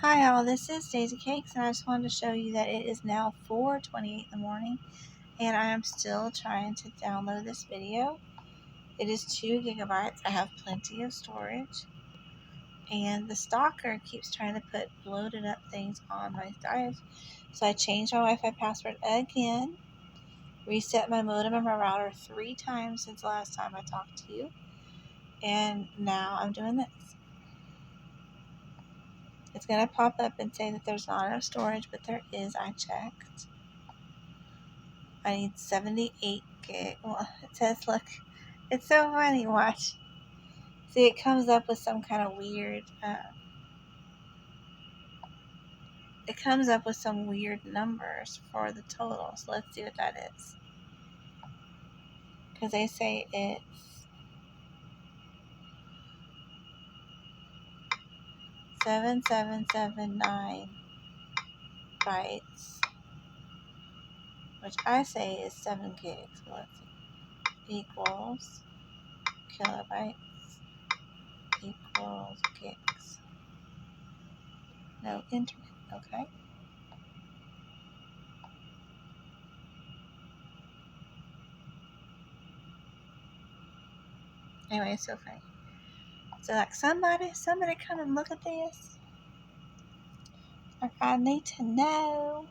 Hi all, this is Daisycakes, and I just wanted to show you that it is now 4:28 in the morning and I am still trying to download this video. It is 2 gigabytes. I have plenty of storage, and the stalker keeps trying to put bloated up things on my drive. So I changed my Wi-Fi password again, reset my modem and my router 3 times since the last time I talked to you, and now I'm doing this. It's going to pop up and say that there's not enough storage, but there is. I checked. I need 78 gig. Well, it says, look, it's so funny, watch. See, it comes up with some kind of weird, numbers for the total. So let's see what that is. Because they say it's 7779 bytes, which I say is 7 gigs. So let's see. Equals kilobytes equals gigs. No internet, okay? Anyway, it's so funny. So like somebody come and look at this. Like I need to know.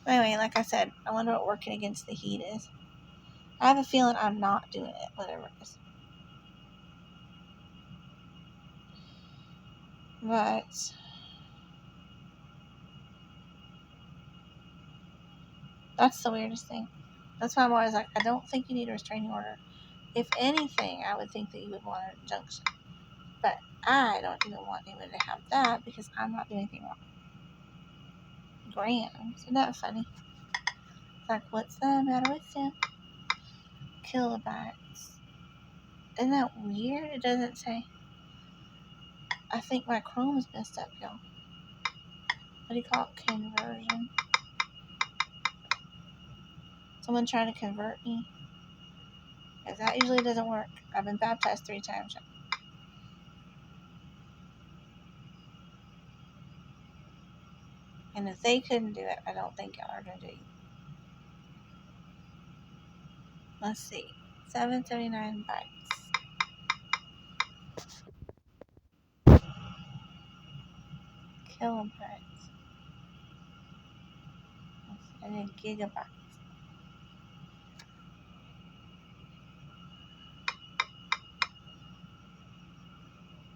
Anyway, like I said, I wonder what working against the heat is. I have a feeling I'm not doing it, whatever it is. But that's the weirdest thing. That's why I'm always like, I don't think you need a restraining order. If anything, I would think that you would want an injunction. But I don't even want anyone to have that because I'm not doing anything wrong. Grams. Isn't that funny? It's like, what's the matter with them? Kilobytes. Isn't that weird? It doesn't say. I think my Chrome is messed up, y'all. What do you call it? Conversion. Someone trying to convert me. Because that usually doesn't work. I've been baptized 3 times. And if they couldn't do it, I don't think y'all are going to do it. Let's see. 779 bytes. Kilobytes. And then gigabytes.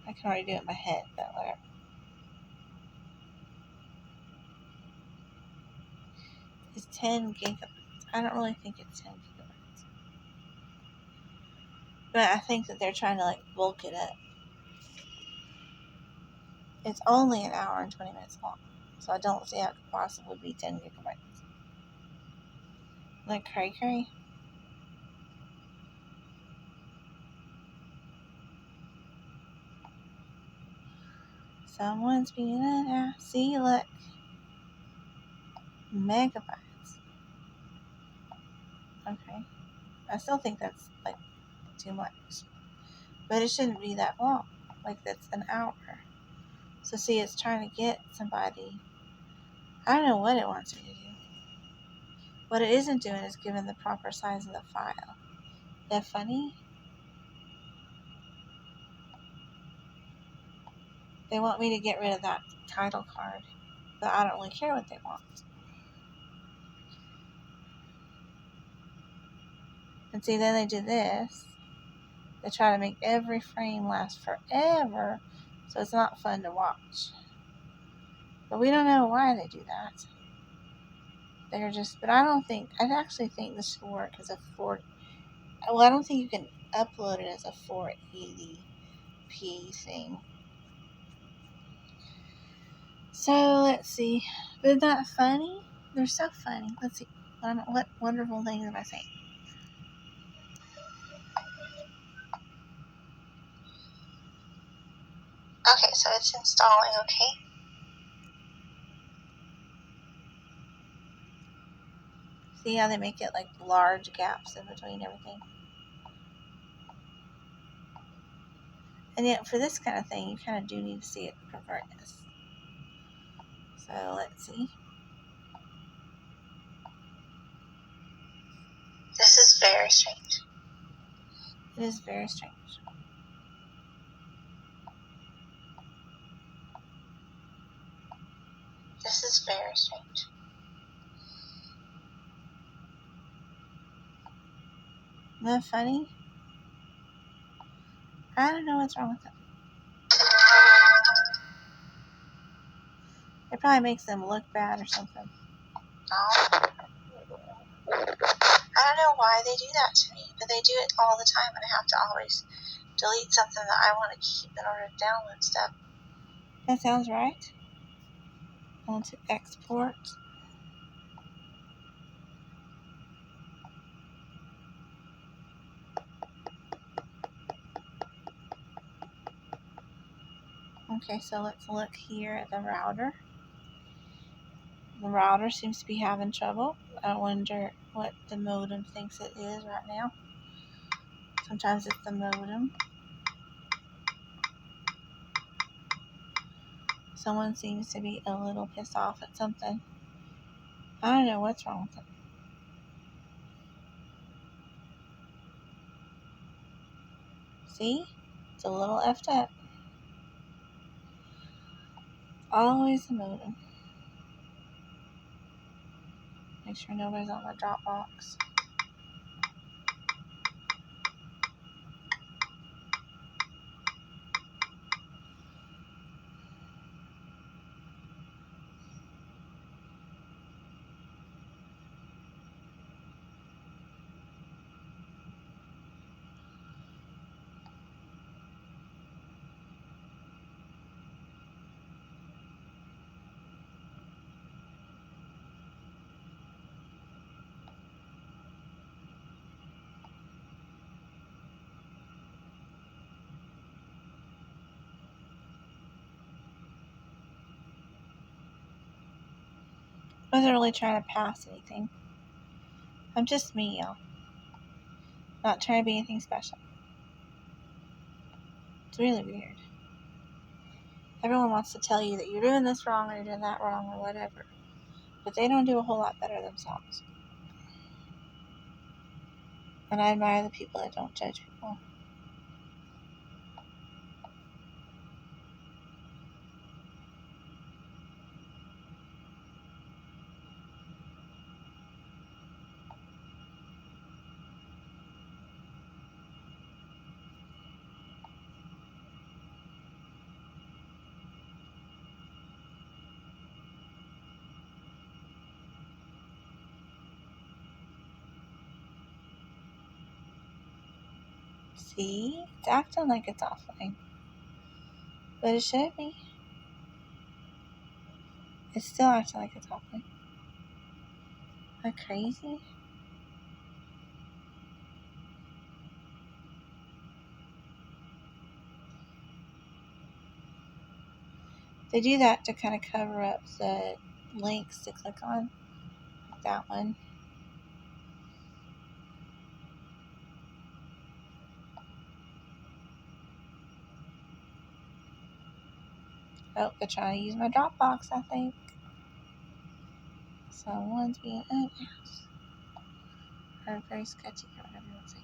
I can already do it in my head, but whatever. It's 10 gigabytes. I don't really think it's 10 gigabytes. But I think that they're trying to like bulk it up. It's only an hour and 20 minutes long. So I don't see how it could possibly be 10 gigabytes. Like cray. Someone's being an ass. See, look. Megabytes. Okay. I still think that's like too much. But it shouldn't be that long. Like that's an hour. So see, it's trying to get somebody. I don't know what it wants me to do. What it isn't doing is giving the proper size of the file. Is that funny? They want me to get rid of that title card. But I don't really care what they want. And see, then they do this. They try to make every frame last forever, so it's not fun to watch. But we don't know why they do that. They're just, but I actually think this should work as a 4. Well, I don't think you can upload it as a 480p thing. So let's see. Isn't that funny? They're so funny. Let's see. What wonderful things am I saying? Okay, so it's installing, okay? See how they make it like large gaps in between everything? And yet for this kind of thing, you kind of do need to see it for brightness. So let's see. This is very strange. It is very strange. This is very strange. Isn't that funny? I don't know what's wrong with them. It probably makes them look bad or something. Oh. I don't know why they do that to me, but they do it all the time, and I have to always delete something that I want to keep in order to download stuff. That sounds right. I want to export. Okay, so let's look here at the router. The router seems to be having trouble. I wonder what the modem thinks it is right now. Sometimes it's the modem. Someone seems to be a little pissed off at something. I don't know what's wrong with it. See? It's a little effed up. Always the modem. Make sure nobody's on my Dropbox. I wasn't really trying to pass anything. I'm just me, y'all. Not trying to be anything special. It's really weird. Everyone wants to tell you that you're doing this wrong or you're doing that wrong or whatever. But they don't do a whole lot better themselves. And I admire the people that don't judge people. See? It's acting like it's offline. But it should be. It's still acting like it's offline. Isn't that crazy? They do that to kind of cover up the links to click on. Like that one. Oh, they're trying to use my Dropbox, I think. Someone's being an ass. Or very sketchy, or whatever you want to say.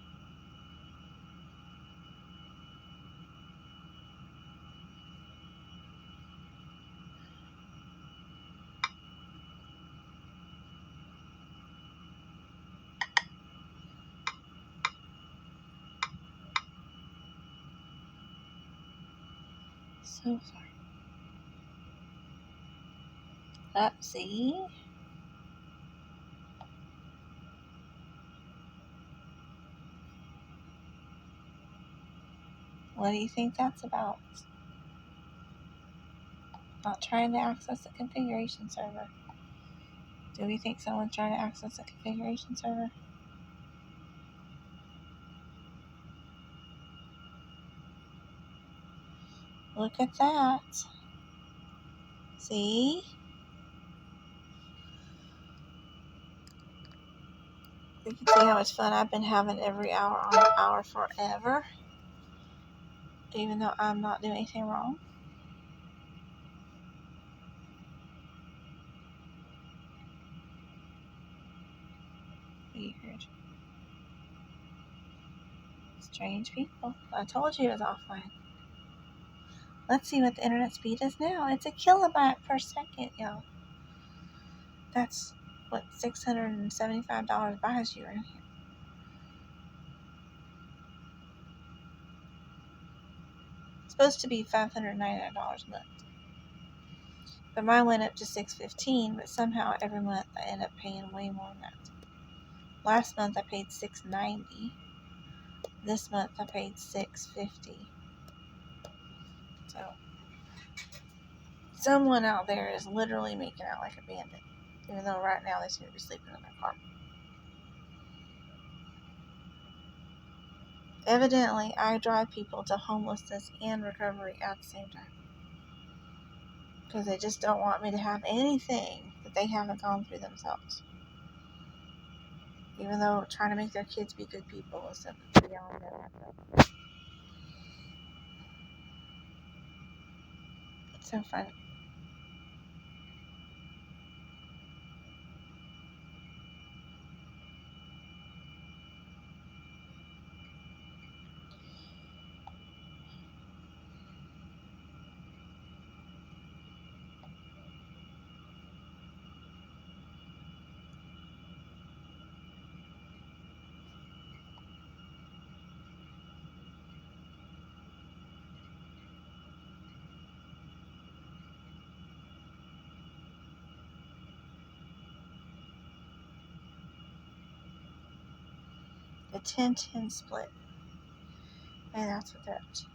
So sorry. See? What do you think that's about? Not trying to access the configuration server. Do we think someone's trying to access the configuration server? Look at that. See? You can see how much fun I've been having every hour on the hour forever. even though I'm not doing anything wrong. Weird. Strange people. I told you it was offline. Let's see what the internet speed is now. It's a kilobyte per second, y'all. That's what $675 buys you in here. It's supposed to be $599 a month. But mine went up to $615, but somehow every month I end up paying way more than that. Last month I paid $690. This month I paid $650. So someone out there is literally making out like a bandit, even though right now they seem to be sleeping in their car. Evidently, I drive people to homelessness and recovery at the same time. Because they just don't want me to have anything that they haven't gone through themselves. Even though trying to make their kids be good people is beyond them. It's so funny. The 10-10 split. Maybe that's what they're up to.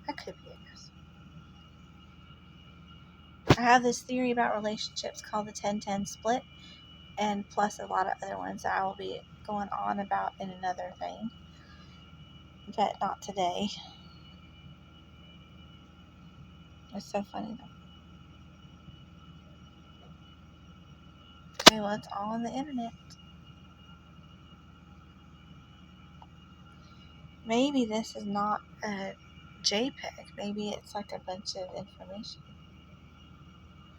That could be, I guess. I have this theory about relationships called the 10-10 split, and plus a lot of other ones that I will be going on about in another thing. But not today. It's so funny though. Okay, well, it's all on the internet. Maybe this is not a JPEG. Maybe it's like a bunch of information.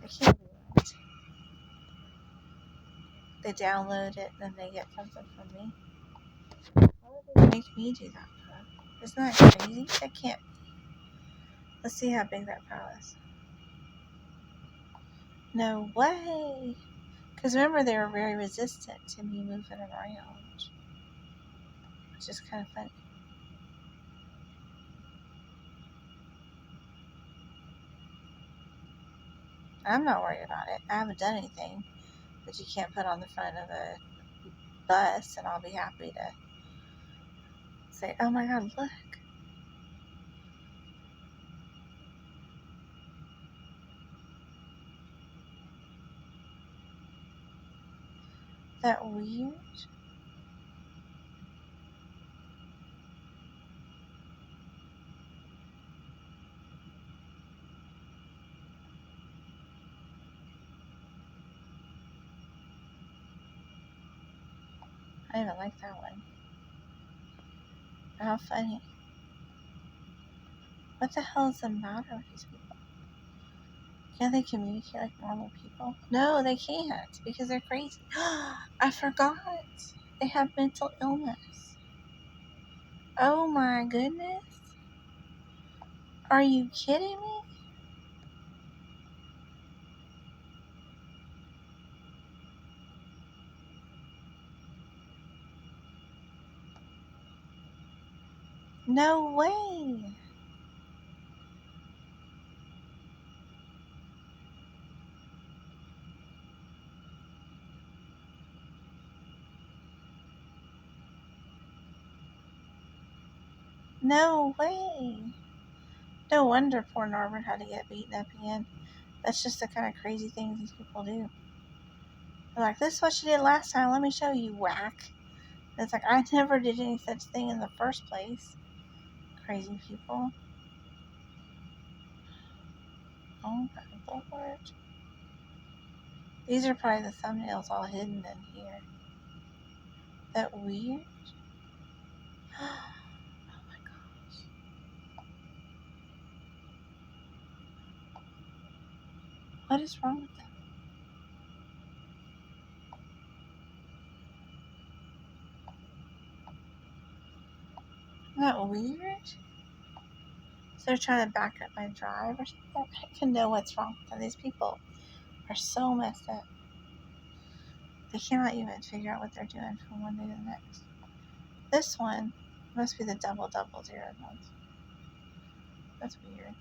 I can't be right. They download it and then they get something from me. Why would they make me do that for? Isn't that crazy? That can't. Let's see how big that file is. No way. Because remember, they were very resistant to me moving around. Which is kind of funny. I'm not worried about it. I haven't done anything that you can't put on the front of a bus, and I'll be happy to say, oh my god, look. That weird? I even like that one. How funny. What the hell is the matter with these people? Can't they communicate like normal people? No, they can't because they're crazy. I forgot. They have mental illness. Oh my goodness. Are you kidding me? No way. No way. No wonder poor Norbert had to get beaten up again. That's just the kind of crazy things these people do. They're like, this is what you did last time. Let me show you, whack. And it's like, I never did any such thing in the first place. Crazy people. Oh my lord. These are probably the thumbnails all hidden in here. That weird? Oh my gosh. What is wrong with them? Isn't that weird? So they're trying to back up my drive or something? I can know what's wrong with them. These people are so messed up. They cannot even figure out what they're doing from one day to the next. This one must be the double zero ones. That's weird.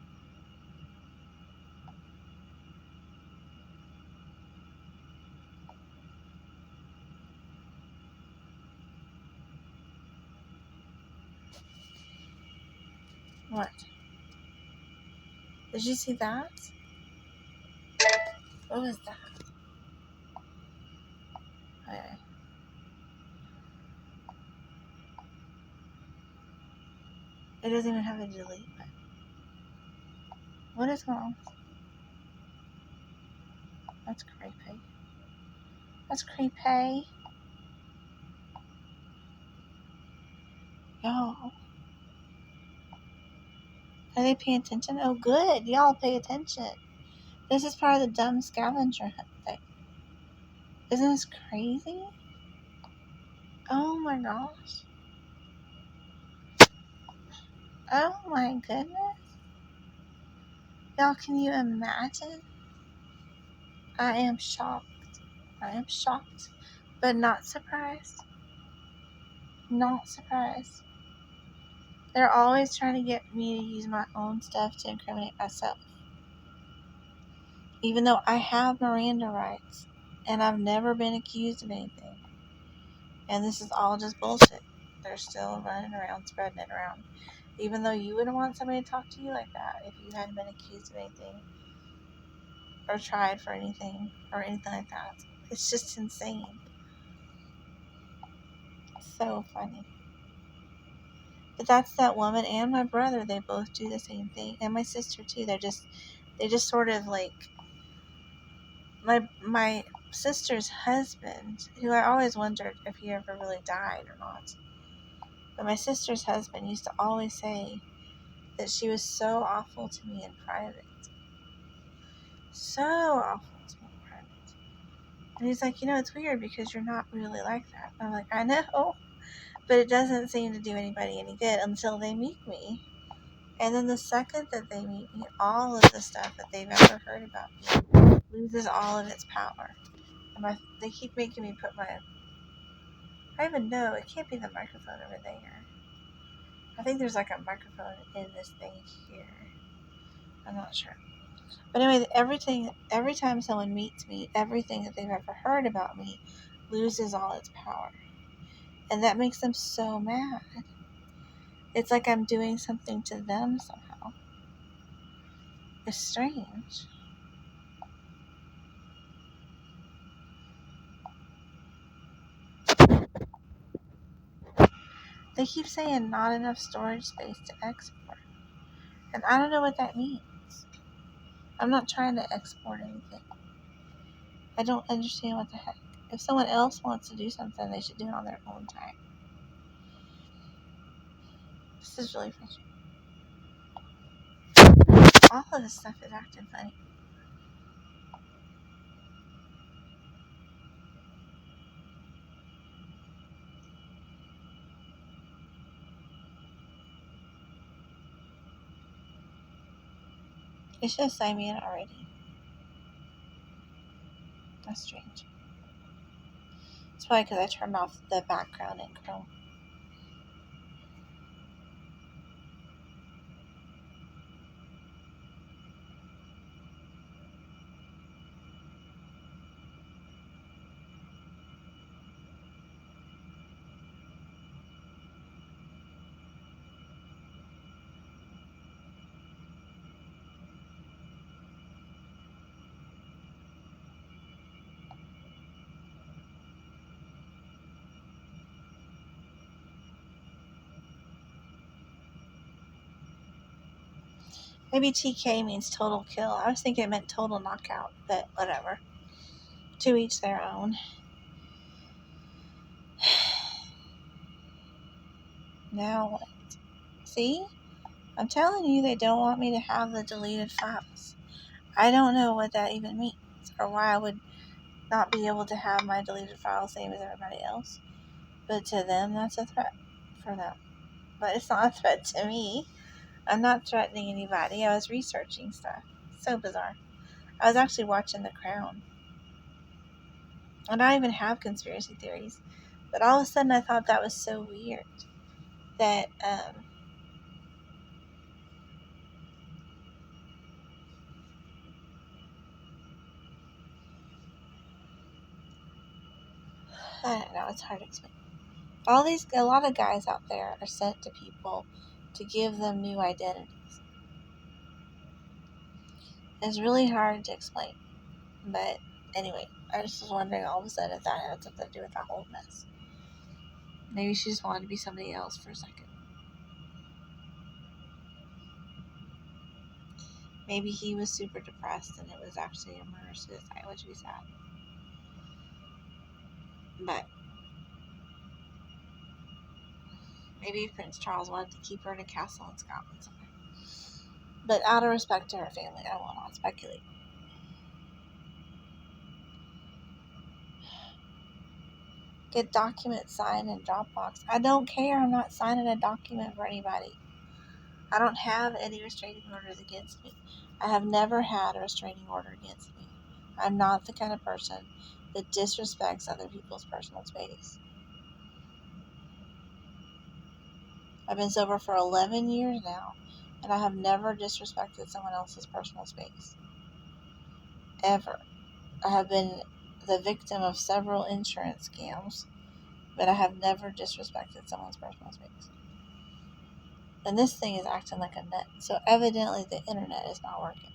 What? Did you see that? What was that? Okay. It doesn't even have a delete button. What is going on? That's creepy. That's creepy. Y'all. Are they paying attention? Oh, good. Y'all pay attention. This is part of the dumb scavenger hunt thing. Isn't this crazy? Oh my gosh. Oh my goodness. Y'all, can you imagine? I am shocked. I am shocked, but not surprised. Not surprised. They're always trying to get me to use my own stuff to incriminate myself. Even though I have Miranda rights and I've never been accused of anything. And this is all just bullshit. They're still running around, spreading it around. Even though you wouldn't want somebody to talk to you like that if you hadn't been accused of anything or tried for anything or anything like that. It's just insane. So funny. But that's that woman and my brother. They both do the same thing. And my sister too. They just sort of like my sister's husband, who I always wondered if he ever really died or not. But my sister's husband used to always say that she was so awful to me in private. So awful to me in private. And he's like, it's weird because you're not really like that. And I'm like, I know, but it doesn't seem to do anybody any good until they meet me. And then the second that they meet me, all of the stuff that they've ever heard about me loses all of its power. And they keep making me put I even know, it can't be the microphone over there. I think there's like a microphone in this thing here. I'm not sure. But anyway, every time someone meets me, everything that they've ever heard about me loses all its power. And that makes them so mad. It's like I'm doing something to them somehow. It's strange. They keep saying not enough storage space to export. And I don't know what that means. I'm not trying to export anything. I don't understand what the heck. If someone else wants to do something, they should do it on their own time. This is really frustrating. All of this stuff is acting funny. It should have signed me in already. That's strange. It's probably because I turned off the background in Chrome. Maybe TK means total kill. I was thinking it meant total knockout, but whatever. To each their own. Now what? See? I'm telling you, they don't want me to have the deleted files. I don't know what that even means, or why I would not be able to have my deleted file same as everybody else. But to them, that's a threat for them. But it's not a threat to me. I'm not threatening anybody. I was researching stuff. So bizarre. I was actually watching The Crown. And I don't even have conspiracy theories. But all of a sudden I thought that was so weird. That, I don't know, it's hard to explain. A lot of guys out there are sent to people to give them new identities. It's really hard to explain. But anyway, I just was wondering all of a sudden if that had something to do with that whole mess. Maybe she just wanted to be somebody else for a second. Maybe he was super depressed and it was actually a murder-suicide, which would be sad. But maybe Prince Charles wanted to keep her in a castle in Scotland somewhere. But out of respect to her family, I will not speculate. Get documents signed in Dropbox. I don't care. I'm not signing a document for anybody. I don't have any restraining orders against me. I have never had a restraining order against me. I'm not the kind of person that disrespects other people's personal space. I've been sober for 11 years now, and I have never disrespected someone else's personal space. Ever. I have been the victim of several insurance scams, but I have never disrespected someone's personal space. And this thing is acting like a nut, so evidently the internet is not working.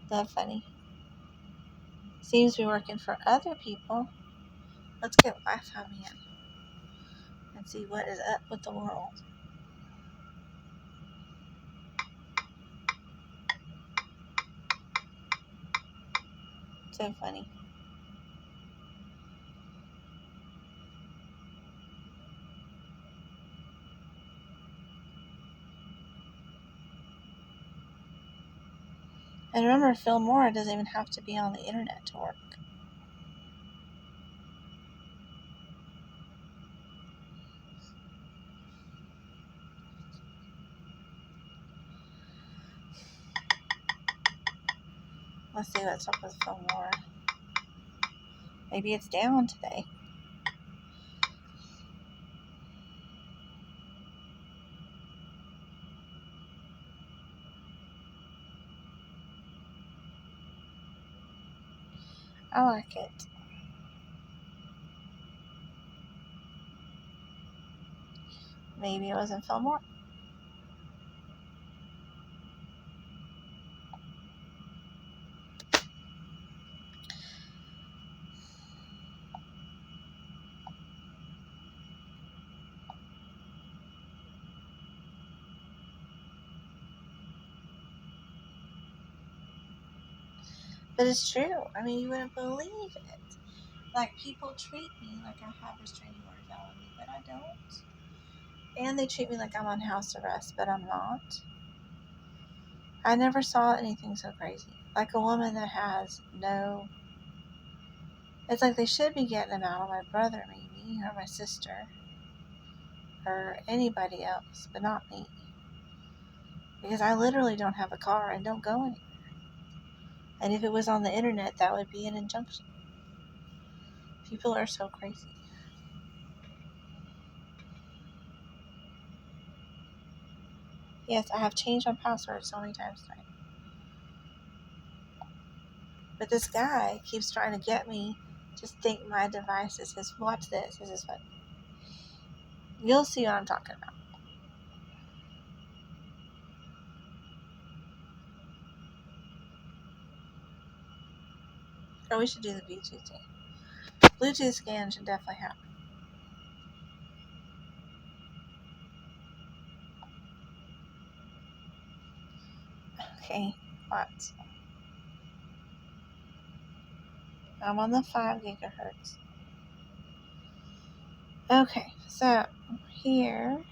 Isn't that funny? Seems to be working for other people. Let's get Wi-Fi man and see what is up with the world. So funny. And remember, Phil Moore doesn't even have to be on the internet to work. Let's see what's up with Phil Moore. Maybe it's down today. I like it. Maybe it wasn't Phil Moore. But it's true. I mean, you wouldn't believe it. Like, people treat me like I have restraining orders out on me, but I don't. And they treat me like I'm on house arrest, but I'm not. I never saw anything so crazy. Like a woman that has no... It's like they should be getting them out on my brother, maybe, or my sister, or anybody else, but not me. Because I literally don't have a car and don't go anywhere. And if it was on the internet, that would be an injunction. People are so crazy. Yes, I have changed my password so many times tonight. But this guy keeps trying to get me to think my device is his. Watch this. This is fun. You'll see what I'm talking about. Or we should do the Bluetooth thing. Bluetooth scan should definitely happen. Okay, watch. I'm on the 5 gigahertz. Okay, so here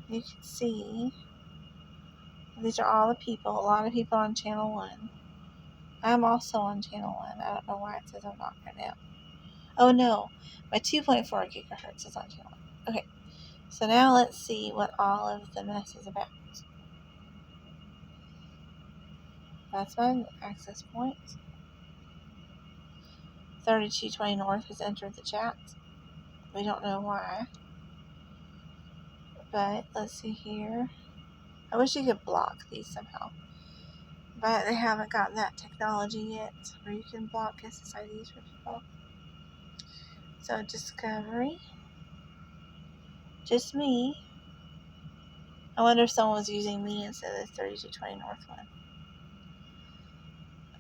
you can see these are all the people, a lot of people on channel 1. I'm also on channel 1. I don't know why it says I'm not right now. Oh no, my 2.4 gigahertz is on channel 1. Okay, so now let's see what all of the mess is about. That's my access point. 3220 North has entered the chat. We don't know why. But let's see here. I wish you could block these somehow. But they haven't gotten that technology yet where you can block SSIDs for people. So Discovery. Just me. I wonder if someone was using me instead of the 3220 North one.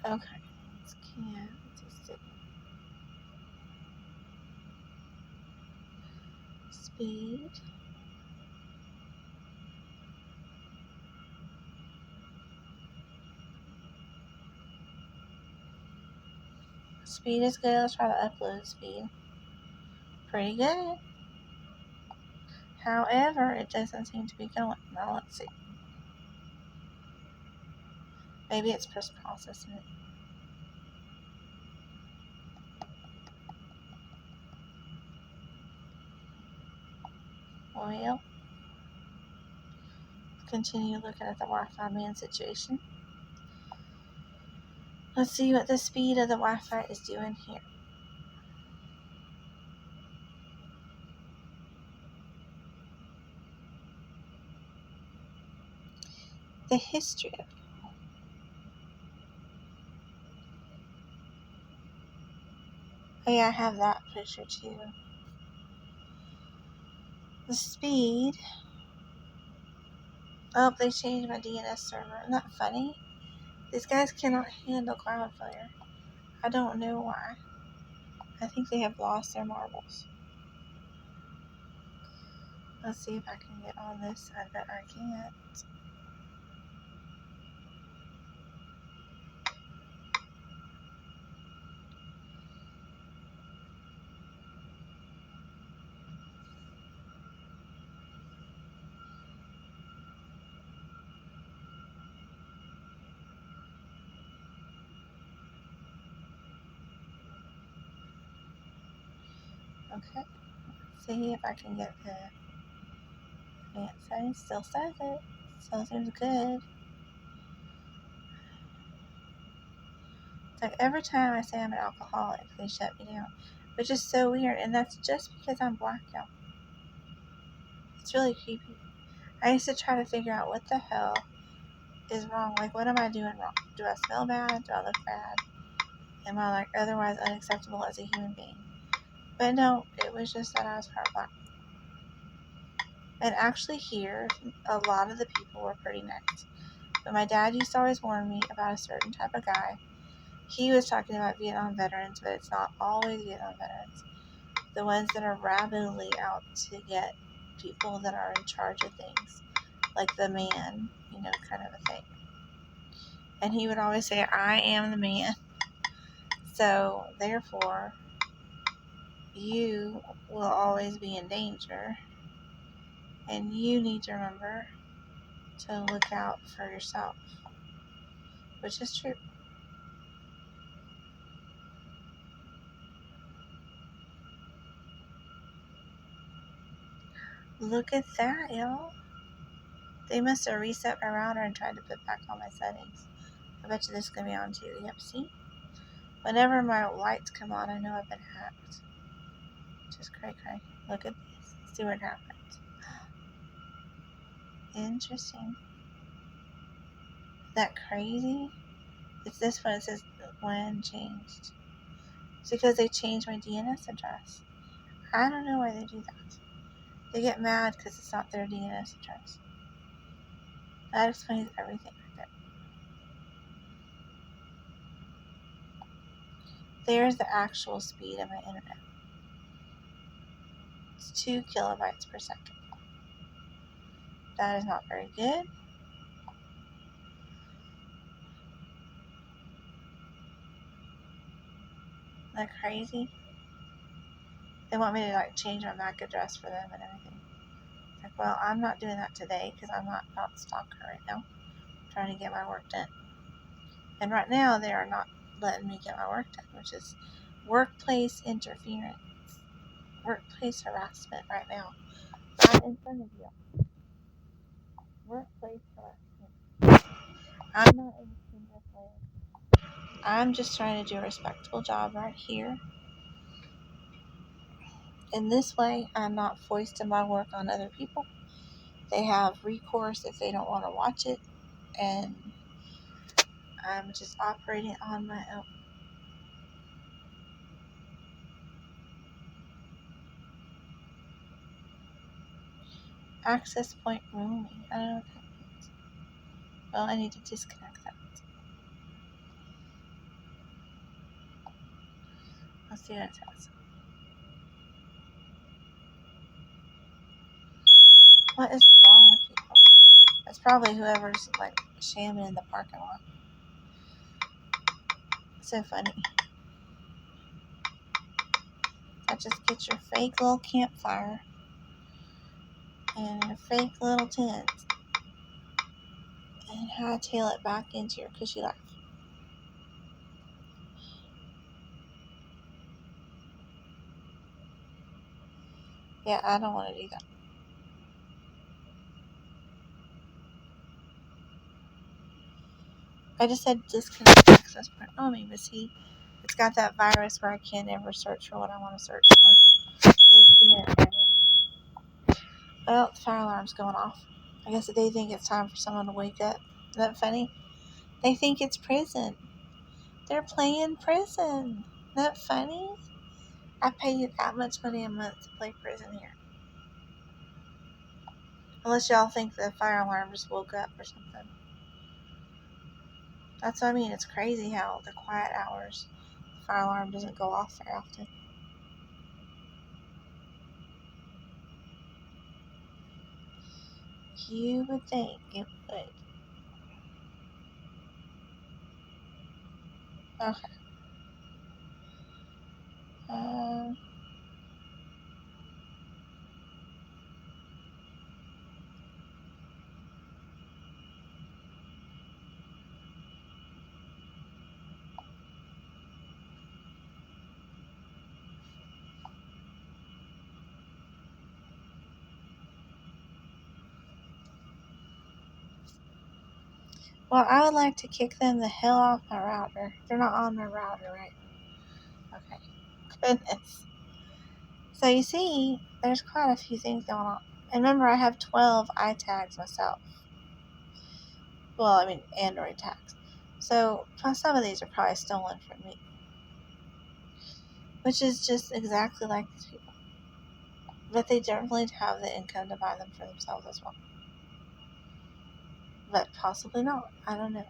Okay. Let's see. Speed. Speed is good. Let's try the upload speed. Pretty good. However, it doesn't seem to be going. Now let's see. Maybe it's just processing it. Well, continue looking at the Wi-Fi man situation. Let's see what the speed of the Wi-Fi is doing here. The history of it. Oh yeah, I have that picture too. The speed. Oh, they changed my DNS server. Isn't that funny? These guys cannot handle Cloudflare. I don't know why. I think they have lost their marbles. Let's see if I can get on this. I bet I can't. Okay. Let's see if I can get the advanced settings. Still says it. Still seems good. It's like every time I say I'm an alcoholic, they shut me down. Which is so weird. And that's just because I'm black, y'all. It's really creepy. I used to try to figure out what the hell is wrong. Like, what am I doing wrong? Do I smell bad? Do I look bad? Am I, like, otherwise unacceptable as a human being? But no, it was just that I was part black. And actually here, a lot of the people were pretty nice. But my dad used to always warn me about a certain type of guy. He was talking about Vietnam veterans, but it's not always Vietnam veterans. The ones that are rabidly out to get people that are in charge of things. Like the man, kind of a thing. And he would always say, I am the man. So, therefore, you will always be in danger. And you need to remember to look out for yourself. Which is true. Look at that, y'all. They must have reset my router and tried to put back all my settings. I bet you this is going to be on too. Yep, see? Whenever my lights come on, I know I've been hacked. Just cray. Look at this. See what happens. Interesting. Is that crazy? It's this one. It says when changed. It's because they changed my DNS address. I don't know why they do that. They get mad because it's not their DNS address. That explains everything right there. There's the actual speed of my internet. It's 2 kilobytes per second. That is not very good. Isn't that crazy? They want me to change my MAC address for them and everything. It's like, Well, I'm not doing that today because I'm not about to stalk her right now. I'm trying to get my work done. And right now, they are not letting me get my work done, which is workplace interference, workplace harassment right now. Right in front of you. Workplace harassment. I'm not in this way. I'm just trying to do a respectable job right here. In this way, I'm not foisting my work on other people. They have recourse if they don't want to watch it, and I'm just operating on my own. Access point roaming. I don't know what that means. Well, I need to disconnect that. Let's see what it says. What is wrong with people? It's probably whoever's like shamming in the parking lot. So funny. I just get your fake little campfire and your fake little tent and hightail it back into your cushy life. Yeah, I don't want to do that. I just said disconnect access point roaming, but see, it's got that virus where I can't ever search for what I want to search for. Well, the fire alarm's going off. I guess they think it's time for someone to wake up. Isn't that funny? They think it's prison. They're playing prison. Isn't that funny? I pay you that much money a month to play prison here. Unless y'all think the fire alarm just woke up or something. That's what I mean. It's crazy how the quiet hours, the fire alarm doesn't go off very often. You would think it would. Okay. Um, well, I would like to kick them the hell off my router. They're not on my router, right? Okay. Goodness. So you see, there's quite a few things going on. And remember, I have 12 iTags myself. Well, I mean, Android tags. So some of these are probably stolen from me. Which is just exactly like these people. But they definitely have the income to buy them for themselves as well. But possibly not. I don't know.